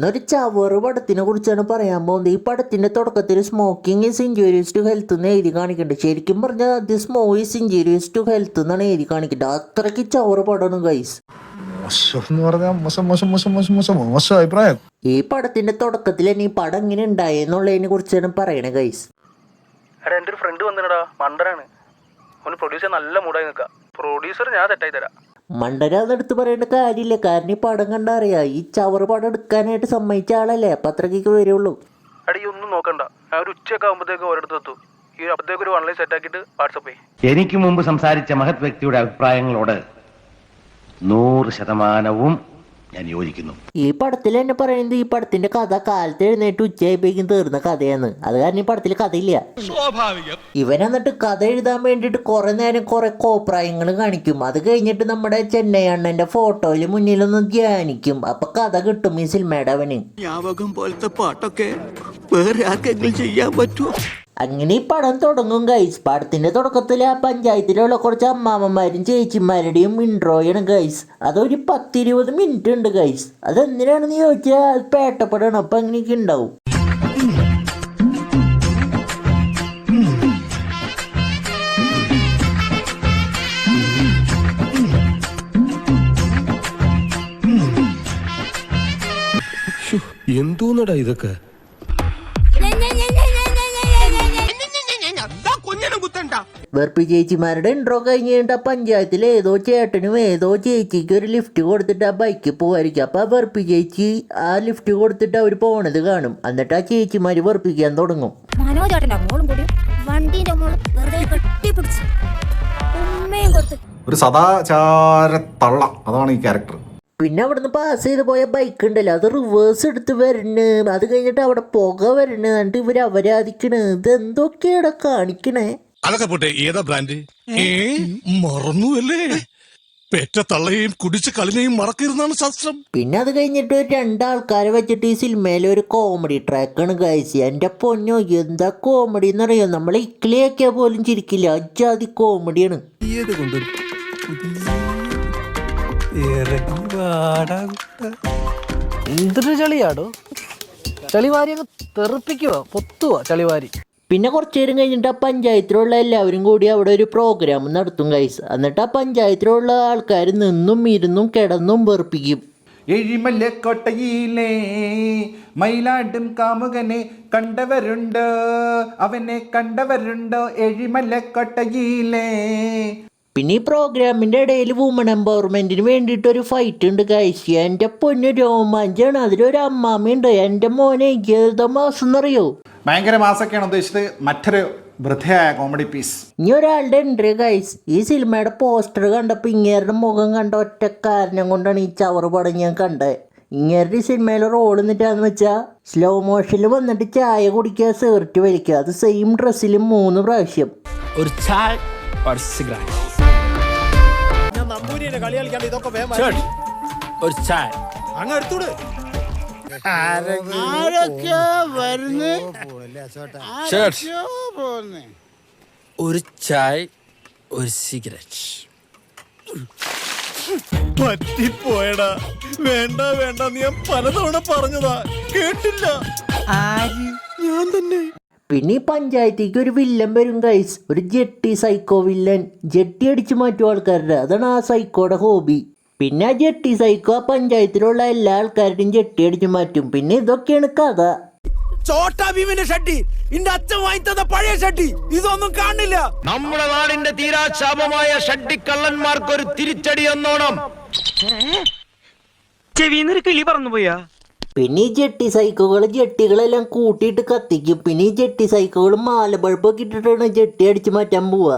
ഇന്നൊരു ചവറ് പടത്തിനെ കുറിച്ചാണ് പറയാൻ പോകുന്നത്. ഈ പടത്തിന്റെ തുടക്കത്തിൽ smoking is injurious to health എന്ന് എഴുതി കാണിക്കുന്നുണ്ട്. ശരിക്കും പറഞ്ഞാൽ അത് smo is injurious to health എന്നാണ് എഴുതി കാണിക്കുന്നത്. അത്രയ്ക്ക് ചവറ് പടമാണ് ഗൈസ്. ഈ പടത്തിന്റെ തുടക്കത്തിൽ തന്നെ ഈ പടം എങ്ങനെ ഉണ്ടായെന്നുള്ളതിനെ കുറിച്ചാണ് പറയണേ ഗൈസ്. എന്റെ ഒരു ഫ്രണ്ട് വന്നിട്ടാ മണ്ടനാണ്, പ്രൊഡ്യൂസർ നല്ല മൂടായി നിൽക്കുക. പ്രൊഡ്യൂസർ ഞാൻ തെറ്റായി തരാം. മണ്ടരാന്നെടുത്ത് പറയേണ്ട കാര്യമില്ല, കാരണം ഈ പടം കണ്ടാ അറിയാം ഈ ചവറ് പടം എടുക്കാനായിട്ട് സമ്മതിച്ച ആളല്ലേ, അപ്പം അത്രയ്ക്ക് വരുള്ളൂ. അടി ഒന്നും നോക്കണ്ട, ഞാൻ ഒരു ഉച്ചയൊക്കെ ആകുമ്പോഴത്തേക്ക് ഒരിടത്ത് എത്തും. ഈ അപ്പോഴത്തേക്ക് ഒരു ഓൺലൈൻ സെറ്റ് ആക്കിയിട്ട് വാട്സപ്പ് ചെയ്യും. എനിക്ക് മുമ്പ് സംസാരിച്ച മഹത് വ്യക്തിയുടെ അഭിപ്രായങ്ങളോട് 100% ഞാൻ യോജിക്കുന്നു. ഈ പടത്തിൽ തന്നെ പറയുന്നത് ഈ പടത്തിന്റെ കഥ കാലത്ത് എഴുന്നേറ്റ് ഉച്ചയായപ്പോഴേക്കും തീർന്ന കഥയാണ്. അത് കാരണം ഈ പടത്തിൽ കഥയില്ല. ഇവൻ എന്നിട്ട് കഥ എഴുതാൻ വേണ്ടിയിട്ട് കുറെ നേരം കുറെ കോപ്രായങ്ങൾ കാണിക്കും. അത് കഴിഞ്ഞിട്ട് നമ്മുടെ ചെന്നൈ അണ്ണന്റെ ഫോട്ടോയിൽ മുന്നിലൊന്ന് ധ്യാനിക്കും. അപ്പൊ കഥ കിട്ടും ഈ സിനിമയുടെ അവന്. പോലത്തെ പാട്ടൊക്കെ വേറെ ആർക്കെങ്കിലും ചെയ്യാൻ പറ്റുമോ? അങ്ങനെ ഈ പടം തുടങ്ങും ഗൈസ്. പടത്തിന്റെ തുടക്കത്തിൽ ആ പഞ്ചായത്തിലുള്ള കുറച്ച് അമ്മാമ്മമാരും ചേച്ചിമാരുടെയും ഇൻട്രോയാണ് ഗൈസ്. അതൊരു 10-20 മിനിറ്റ് ഉണ്ട് ഗൈസ്. അതെന്തിനാണെന്ന് ചോദിച്ചാൽ അത് പേട്ടപ്പെടണം. അപ്പം അങ്ങനെയൊക്കെ ഉണ്ടാവും. എന്തോന്നടാ ഇതൊക്കെ? വെറുപ്പി ചേച്ചിമാരുടെ ഇൻട്രോ കഴിഞ്ഞ് കഴിഞ്ഞിട്ട് ആ പഞ്ചായത്തിൽ ഏതോ ചേട്ടനും ഏതോ ചേച്ചിക്ക് ഒരു ലിഫ്റ്റ് കൊടുത്തിട്ട് ആ ബൈക്കിൽ പോകായിരിക്കും. അപ്പോൾ ആ വെറുപ്പി ചേച്ചി ആ ലിഫ്റ്റ് കൊടുത്തിട്ട് അവർ പോണത് കാണും. എന്നിട്ട് ആ ചേച്ചിമാര് വെറുപ്പിക്കാൻ തുടങ്ങും. ഒരു സദാചാര തള്ള, അതാണ് ഈ ക്യാരക്ടർ. പിന്നെ അവിടുന്ന് പാസ് ചെയ്ത് പോയ ബൈക്ക് ഉണ്ടല്ലോ, അത് റിവേഴ്സ് എടുത്ത് വരണേ. അത് കഴിഞ്ഞിട്ട് അവിടെ പുക വരണേ. എന്നിട്ട് ഇവർ അപരാധിക്കണേ. ഇത് എന്തൊക്കെയാണ് കാണിക്കണേ? അതൊക്കെ പോട്ടെ, ഏതാ ബ്രാൻഡ്? മറന്നു അല്ലേ? പെറ്റ തള്ളയെയും കുടിച്ച് കളിനെയും മറക്കരുന്നാണ് ശാസ്ത്രം. പിന്നെ അത് കഴിഞ്ഞിട്ട് 2 ആൾക്കാരെ വെച്ചിട്ട് ഈ സിനിമയിലെ ഒരു കോമഡി ട്രാക്കാണ് ഗൈസ്. എൻ്റെ പൊന്നോ, എന്താ കോമഡി എന്നറിയോ? നമ്മൾ ഇക്ലിയൊക്കെ പോലും ചിരിക്കില്ല, അജാതി കോമഡിയാണ്. എന്തൊരു ചളിയാടോ, ചളിവാരി അങ്ങ് തെറിപ്പിക്കുക, പൊത്തുക ചളിവാരി. പിന്നെ കുറച്ചു നേരം കഴിഞ്ഞിട്ട് ആ പഞ്ചായത്തിലുള്ള എല്ലാവരും കൂടി അവിടെ ഒരു പ്രോഗ്രാം നടത്തും ഗൈസ്. എന്നിട്ട് ആ പഞ്ചായത്തിലുള്ള ആൾക്കാർ നിന്നും ഇരുന്നും കിടന്നും വെറുപ്പിക്കും. എഴിമലക്കോട്ടയിലെ മയിലാടും കാമുകനെ കണ്ടവരുണ്ടോ? അവനെ കണ്ടവരുണ്ടോ എഴിമലക്കോട്ടയിലെ? പിന്നെ ഈ പ്രോഗ്രാമിൻ്റെ ഇടയിൽ വുമൺ എംപവർമെൻറ്റിന് വേണ്ടിയിട്ട് ഒരു ഫൈറ്റ് ഉണ്ട് ഗൈസ്. എൻ്റെ പൊന്നു രോമാഞ്ചാണ്. അതിലൊരു അമ്മാമ്മയുണ്ട്. എൻ്റെ മോനെ ഏതാ മാസം എന്നറിയോ? ഭയങ്കര മാസൊക്കെയാണ് ഉദ്ദേശിച്ചത്. മറ്റൊരു വൃദ്ധയായ കോമഡി പീസ്. ഇനി ഒരാളുടെ എൻട്രി ഗൈസ്. ഈ സിനിമയുടെ പോസ്റ്റർ കണ്ടപ്പോൾ ഇങ്ങേരുടെ മുഖം കണ്ട ഒറ്റ കാരണം കൊണ്ടാണ് ഈ ചവറ് പടം ഞാൻ കണ്ടത്. ഇങ്ങേരുടെ ഈ സിനിമയിലെ റോൾ എന്നിട്ടാന്ന് വെച്ചാൽ സ്ലോ മോഷനിൽ വന്നിട്ട് ചായ കുടിക്കുക, സിഗരറ്റ് വലിക്കുക. അത് സെയിം ഡ്രസ്സിൽ 3 പ്രാവശ്യം. ഒരു ചായ ഒരു ചായ അങ്ങ് എടുത്തൂട്. ഒരു ചായ ഒരു സിഗരറ്റ്. പറ്റിപ്പോയടാ. വേണ്ട വേണ്ട, നീ പലതവണ പറഞ്ഞതാ, കേട്ടില്ല. ഞാൻ തന്നെ. പിന്നെ ഈ പഞ്ചായത്തേക്ക് ഒരു വില്ലൻ വരും ഗൈസ്. ഒരു ജെട്ടി സൈക്കോ വില്ലൻ. ജെട്ടി അടിച്ചു മാറ്റും ആൾക്കാരുടെ. അതാണ് ആ സൈക്കോയുടെ ഹോബി. പിന്നെ ആ ജെട്ടി സൈക്കോ ആ പഞ്ചായത്തിലുള്ള എല്ലാ ആൾക്കാരുടെയും ജെട്ടി അടിച്ചു മാറ്റും. പിന്നെ ഇതൊക്കെയാണ് കഥ. ചോട്ടാ ഭീമിന്റെ ഷട്ടി, ഇന്റെ അച്ഛൻ വാങ്ങി തന്ന പഴയ ഷട്ടി, ഇതൊന്നും കാണില്ല. നമ്മുടെ നാടിന്റെ തീരാശാപമായ ഷഡ്ഡിക്കള്ളന്മാർക്കൊരു തിരിച്ചടി എന്നോണം. ചെവിന്നൊരു കിളി പറന്നു പോയാ. പിന്നെ ഈ ജെട്ടി സൈക്കോകൾ ജെട്ടികളെല്ലാം കൂട്ടിയിട്ട് കത്തിക്കും. പിന്നെ ഈ ജെട്ടി സൈക്കോകൾ മാലബൾബൊക്കെ ഇട്ടിട്ടാണ് ജെട്ടി അടിച്ചു മാറ്റാൻ പോവാ.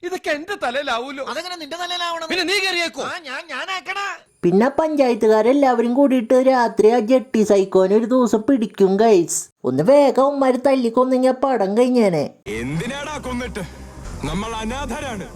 ഇതൊക്കെ എന്റെ തലയിലാവൂലോ. അതെങ്ങനെ നിന്റെ തലയിലാവണം? പിന്നെ നീ കയറിയേക്കോ? പിന്നെ പഞ്ചായത്തുകാരെല്ലാവരും കൂടിയിട്ട് രാത്രി ആ ജെട്ടി സൈക്കോനെ ഒരു ദിവസം പിടിക്കും ഗൈസ്. ഒന്ന് വേഗം ഉമ്മാര് തല്ലിക്കൊന്നെങ്കിൽ പടം കഴിഞ്ഞേനെ. എന്തിനാടാ കൊന്നിട്ട്? നമ്മൾ അനാഥരാണ്,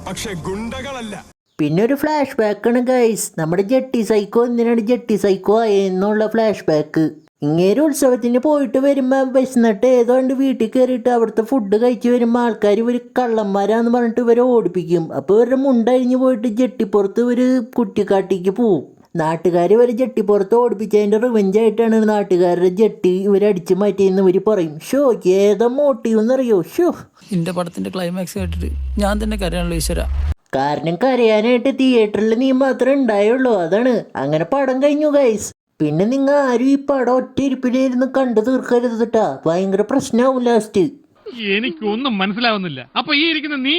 പക്ഷെ ഗുണ്ടകളല്ല. പിന്നെ ഒരു ഫ്ലാഷ് ബാക്കാണ് ഗൈസ്. നമ്മുടെ ജെട്ടി സൈക്കോ എന്തിനാണ് ജെട്ടി സൈക്കോ ആയെന്നുള്ള ഫ്ലാഷ് ബാക്ക്. ഇങ്ങേര് ഉത്സവത്തിന് പോയിട്ട് വരുമ്പോൾ വിശന്നിട്ട് ഏതോണ്ട് വീട്ടിൽ കയറിയിട്ട് അവിടുത്തെ ഫുഡ് കഴിച്ച് വരുമ്പോൾ ആൾക്കാർ ഇവർ കള്ളന്മാരാന്ന് പറഞ്ഞിട്ട് ഇവരെ ഓടിപ്പിക്കും. അപ്പോൾ ഇവരുടെ മുണ്ടഴിഞ്ഞ് പോയിട്ട് ജെട്ടിപ്പുറത്ത് ഒരു കുറ്റിക്കാട്ടിക്ക് പോവും. നാട്ടുകാർ വരെ ജെട്ടിപ്പുറത്ത് ഓടിപ്പിച്ചതിന്റെ റിവെഞ്ച് ആയിട്ടാണ് നാട്ടുകാരുടെ ജെട്ടി ഇവരടിച്ചു മാറ്റിയെന്ന് ഇവര് പറയും. ഷോ ഏതാ മോട്ടീവ് എന്നറിയോ? ഷോ എന്റെ പടത്തിന്റെ ക്ലൈമാക്സ് കേട്ടിട്ട് ഞാൻ തന്നെ കരയാണല്ലോ ഈശ്വര. കാരണം കരയാനായിട്ട് തിയേറ്ററിൽ നീ മാത്രമേ ഉണ്ടായുള്ളൂ, അതാണ്. അങ്ങനെ പടം കഴിഞ്ഞു ഗൈസ്. പിന്നെ നിങ്ങൾ ആരും ഈ പടം ഒറ്റ ഇരിപ്പിലിരുന്ന് കണ്ടു തീർക്കരുത് കേട്ടാ, ഭയങ്കര പ്രശ്നമാവും ലാസ്റ്റ്. എനിക്കൊന്നും മനസ്സിലാവുന്നില്ല. അപ്പൊ ഈ ഇരിക്കുന്ന നീ,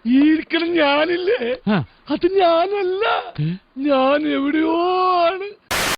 ഈ ഇരിക്കണം ഞാനില്ലേ? അത് ഞാനല്ല, ഞാൻ എവിടെയോ ആണ്.